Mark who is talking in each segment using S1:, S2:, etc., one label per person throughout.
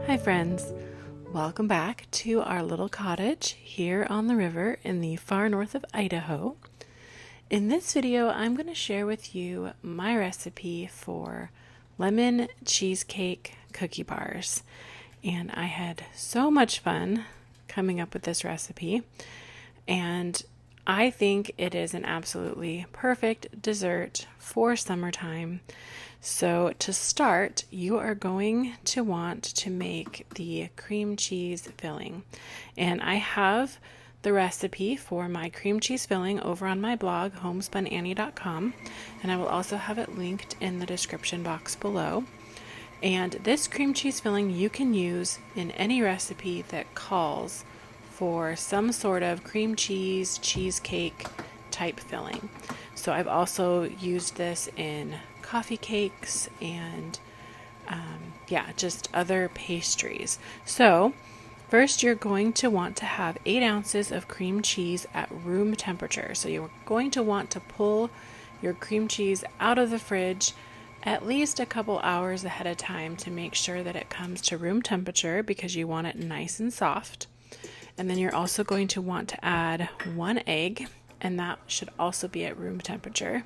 S1: Hi friends, welcome back to our little cottage here on the river in the far north of Idaho. In this video, I'm going to share with you my recipe for lemon cheesecake cookie bars. And I had so much fun coming up with this recipe, and I think it is an absolutely perfect dessert for summertime. So to start, you are going to want to make the cream cheese filling. And I have the recipe for my cream cheese filling over on my blog, homespunannie.com, and I will also have it linked in the description box below. And this cream cheese filling you can use in any recipe that calls for some sort of cream cheese, cheesecake type filling. So I've also used this in coffee cakes and just other pastries. So first you're going to want to have 8 ounces of cream cheese at room temperature. So you're going to want to pull your cream cheese out of the fridge at least a couple hours ahead of time to make sure that it comes to room temperature, because you want it nice and soft. And then you're also going to want to add 1 egg, and that should also be at room temperature.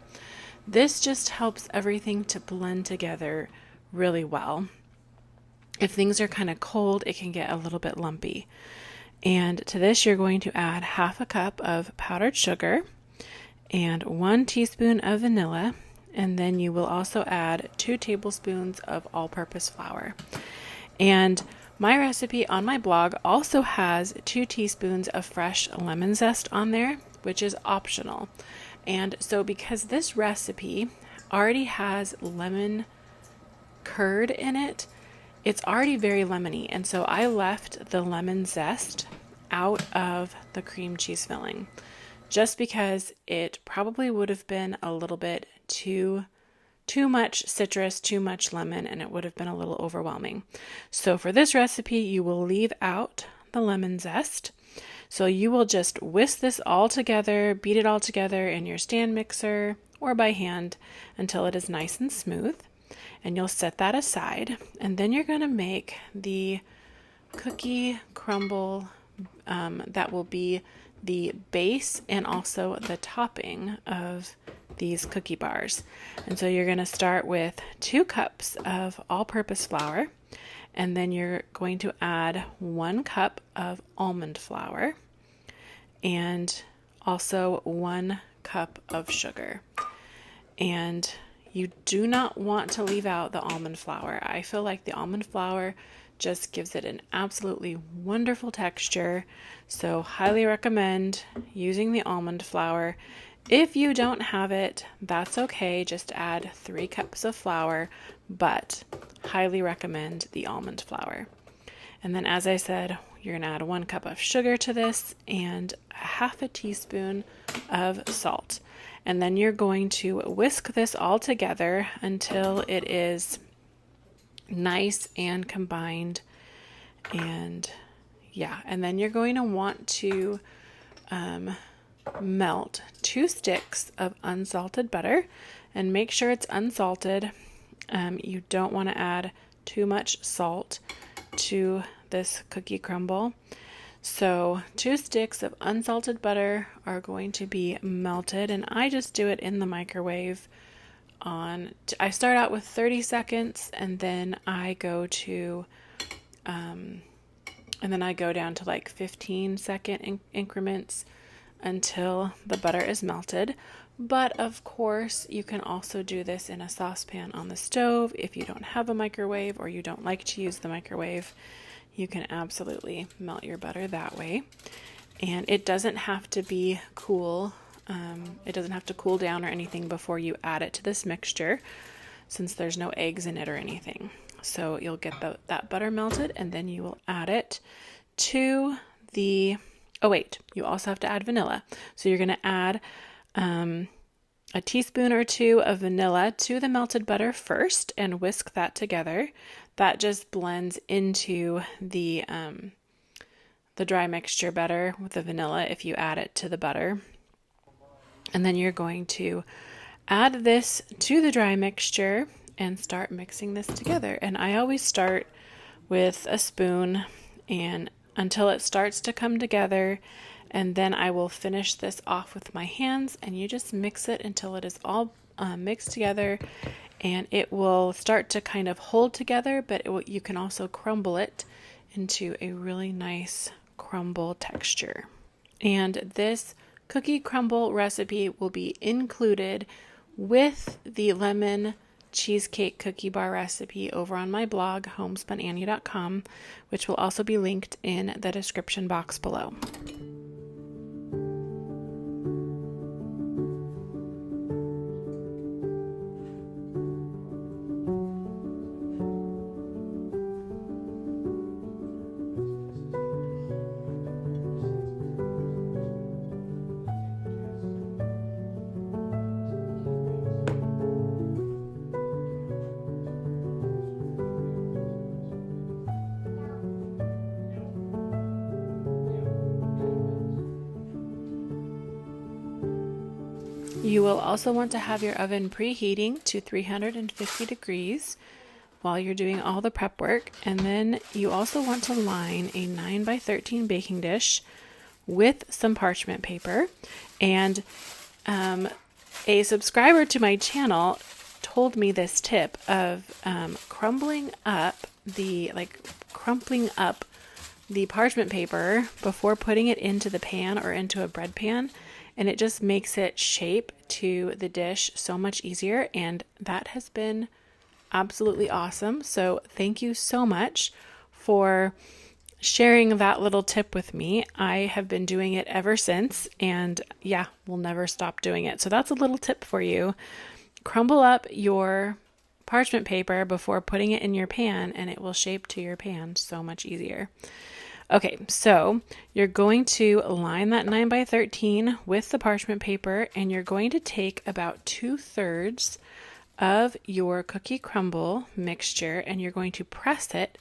S1: This just helps everything to blend together really well. If things are kind of cold, it can get a little bit lumpy. And to this, you're going to add 1/2 cup of powdered sugar and 1 teaspoon of vanilla. And then you will also add 2 tablespoons of all-purpose flour. And my recipe on my blog also has 2 teaspoons of fresh lemon zest on there, which is optional. And so because this recipe already has lemon curd in it, it's already very lemony. And so I left the lemon zest out of the cream cheese filling, just because it probably would have been a little bit too much citrus, too much lemon, and it would have been a little overwhelming. So for this recipe, you will leave out the lemon zest. So you will just whisk this all together, beat it all together in your stand mixer or by hand until it is nice and smooth. And you'll set that aside. And then you're going to make the cookie crumble that will be the base and also the topping of these cookie bars. And so you're going to start with 2 cups of all-purpose flour, and then you're going to add 1 cup of almond flour and also 1 cup of sugar. And you do not want to leave out the almond flour. I feel like the almond flour just gives it an absolutely wonderful texture. So highly recommend using the almond flour. If you don't have it, that's okay. Just add 3 cups of flour, but highly recommend the almond flour. And then, as I said, you're going to add 1 cup of sugar to this and 1/2 teaspoon of salt. And then you're going to whisk this all together until it is nice and combined. And then you're going to want to melt 2 sticks of unsalted butter, and make sure it's unsalted. You don't want to add too much salt to this cookie crumble. So 2 sticks of unsalted butter are going to be melted, and I just do it in the microwave on, I start out with 30 seconds and then I go to, and then I go down to like 15-second increments until the butter is melted. But of course, you can also do this in a saucepan on the stove. If you don't have a microwave or you don't like to use the microwave, you can absolutely melt your butter that way. And it doesn't have to be cool. It doesn't have to cool down or anything before you add it to this mixture, since there's no eggs in it or anything. So you'll get that butter melted, and then you will add it to the, oh wait, you also have to add vanilla. So you're going to add a teaspoon or two of vanilla to the melted butter first and whisk that together. That just blends into the dry mixture better with the vanilla if you add it to the butter. And then you're going to add this to the dry mixture and start mixing this together. And I always start with a spoon and until it starts to come together, and then I will finish this off with my hands, and you just mix it until it is all mixed together, and it will start to kind of hold together, but you can also crumble it into a really nice crumble texture. And this cookie crumble recipe will be included with the lemon cheesecake cookie bar recipe over on my blog, homespunannie.com, which will also be linked in the description box below. You will also want to have your oven preheating to 350 degrees while you're doing all the prep work. And then you also want to line a 9x13 baking dish with some parchment paper. And a subscriber to my channel told me this tip of crumpling up the parchment paper before putting it into the pan or into a bread pan. And it just makes it shape to the dish so much easier. And that has been absolutely awesome. So thank you so much for sharing that little tip with me. I have been doing it ever since. And yeah, we'll never stop doing it. So that's a little tip for you. Crumble up your parchment paper before putting it in your pan, and it will shape to your pan so much easier. Okay, so you're going to line that 9x13 with the parchment paper, and you're going to take about 2/3 of your cookie crumble mixture, and you're going to press it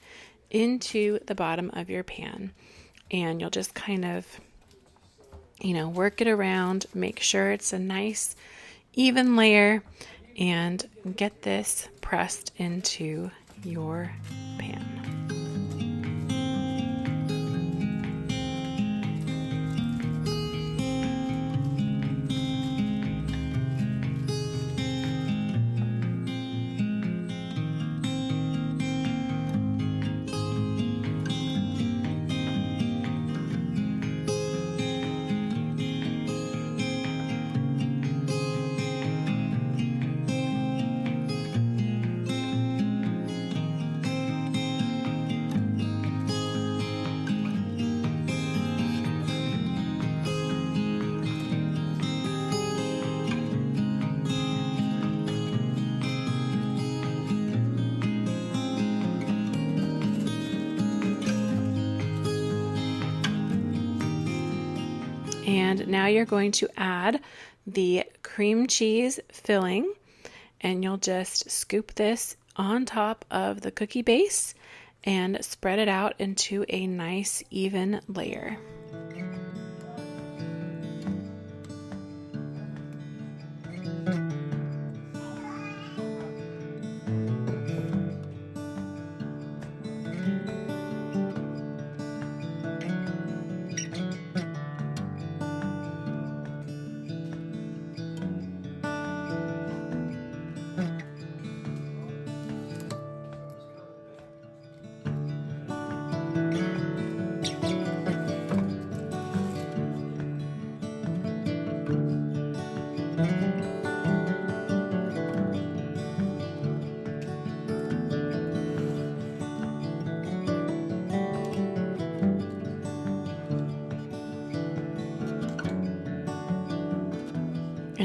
S1: into the bottom of your pan. And you'll just kind of, work it around, make sure it's a nice even layer, and get this pressed into your pan. And now you're going to add the cream cheese filling, and you'll just scoop this on top of the cookie base and spread it out into a nice even layer.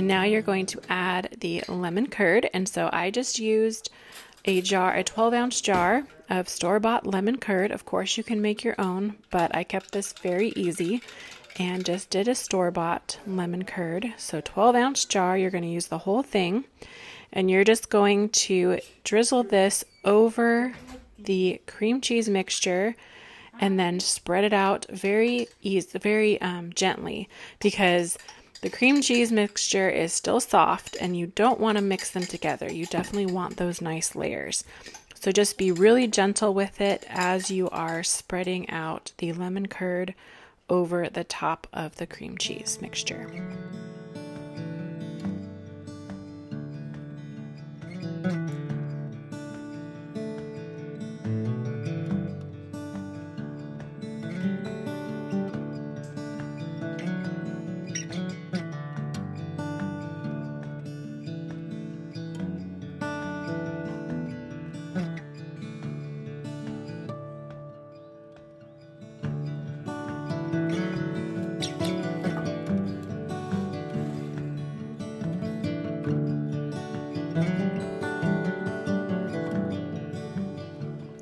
S1: And now you're going to add the lemon curd. And so I just used a 12-ounce jar of store-bought lemon curd. Of course, you can make your own, but I kept this very easy and just did a store-bought lemon curd. So 12-ounce jar, you're going to use the whole thing, and you're just going to drizzle this over the cream cheese mixture and then spread it out very gently, because the cream cheese mixture is still soft and you don't want to mix them together. You definitely want those nice layers. So just be really gentle with it as you are spreading out the lemon curd over the top of the cream cheese mixture.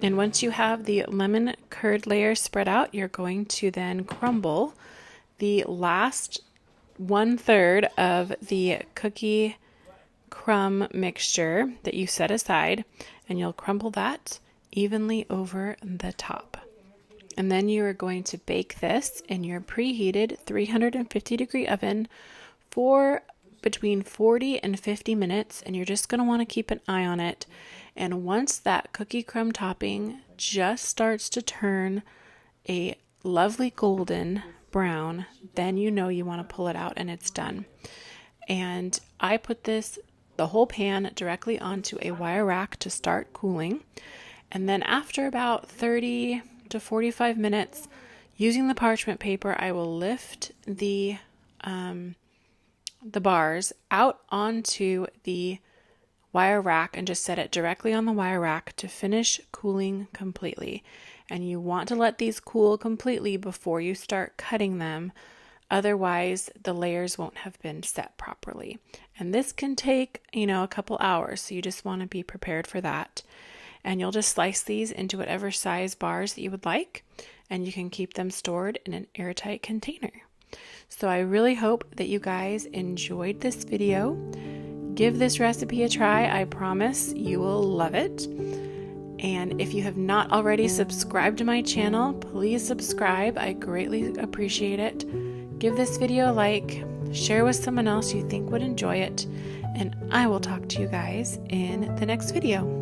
S1: And once you have the lemon curd layer spread out, you're going to then crumble the last 1/3 of the cookie crumb mixture that you set aside, and you'll crumble that evenly over the top. And then you are going to bake this in your preheated 350-degree oven for between 40 and 50 minutes, and you're just going to want to keep an eye on it. And once that cookie crumb topping just starts to turn a lovely golden brown, then you know you want to pull it out and it's done. And I put the whole pan directly onto a wire rack to start cooling. And then after about 30 to 45 minutes, using the parchment paper, I will lift the bars out onto the wire rack and just set it directly on the wire rack to finish cooling completely. And you want to let these cool completely before you start cutting them. Otherwise, the layers won't have been set properly. And this can take, a couple hours. So you just want to be prepared for that. And you'll just slice these into whatever size bars that you would like. And you can keep them stored in an airtight container. So I really hope that you guys enjoyed this video. Give this recipe a try. I promise you will love it. And if you have not already subscribed to my channel, please subscribe. I greatly appreciate it. Give this video a like, share with someone else you think would enjoy it, and I will talk to you guys in the next video.